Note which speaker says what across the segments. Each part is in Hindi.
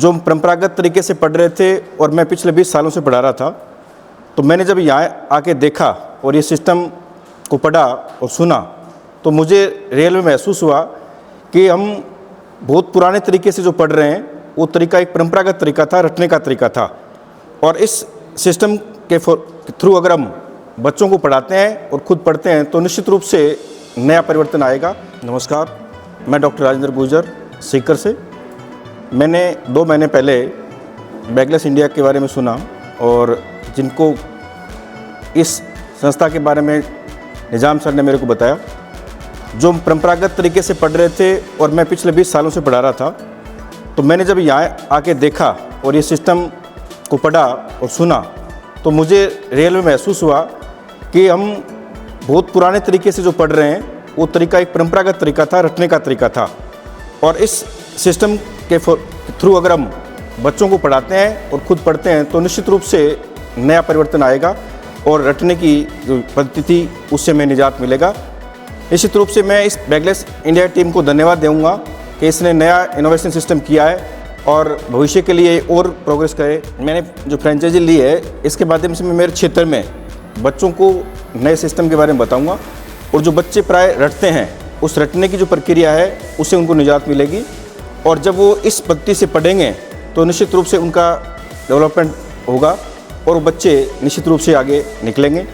Speaker 1: जो हम परंपरागत तरीके से पढ़ रहे थे और मैं पिछले 20 सालों से पढ़ा रहा था, तो मैंने जब यहाँ आके देखा और ये सिस्टम को पढ़ा और सुना तो मुझे रियल में महसूस हुआ कि हम बहुत पुराने तरीके से जो पढ़ रहे हैं वो तरीका एक परंपरागत तरीका था, रटने का तरीका था। और इस सिस्टम के थ्रू अगर हम बच्चों को पढ़ाते हैं और ख़ुद पढ़ते हैं तो निश्चित रूप से नया परिवर्तन आएगा। नमस्कार, मैं डॉक्टर राजेंद्र गुर्जर सीकर से। मैंने 2 महीने पहले बैगलेस इंडिया के बारे में सुना और जिनको इस संस्था के बारे में निजाम सर ने मेरे को बताया। जो हम परंपरागत तरीके से पढ़ रहे थे और मैं पिछले 20 सालों से पढ़ा रहा था, तो मैंने जब यहाँ आके देखा और ये सिस्टम को पढ़ा और सुना तो मुझे रियल में महसूस हुआ कि हम बहुत पुराने तरीके से जो पढ़ रहे हैं वो तरीका एक परंपरागत तरीका था, रटने का तरीका था। और इस सिस्टम के थ्रू अगर हम बच्चों को पढ़ाते हैं और ख़ुद पढ़ते हैं तो निश्चित रूप से नया परिवर्तन आएगा और रटने की जो पद्धति थी उससे हमें निजात मिलेगा। निश्चित रूप से मैं इस बैगलेस इंडिया टीम को धन्यवाद दूंगा कि इसने नया इनोवेशन सिस्टम किया है और भविष्य के लिए और प्रोग्रेस करे। मैंने जो फ्रेंचाइजी ली है इसके माध्यम से मैं मेरे क्षेत्र में बच्चों को नए सिस्टम के बारे में बताऊंगा और जो बच्चे प्राय रटते हैं उस रटने की जो प्रक्रिया है उससे उनको निजात मिलेगी। और जब वो इस पद्धति से पढ़ेंगे तो निश्चित रूप से उनका डेवलपमेंट होगा और वो बच्चे निश्चित रूप से आगे निकलेंगे।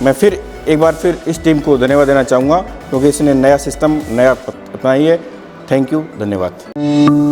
Speaker 1: मैं फिर एक बार इस टीम को धन्यवाद देना चाहूँगा क्योंकि इसने नया सिस्टम नया अपनाई है। थैंक यू, धन्यवाद।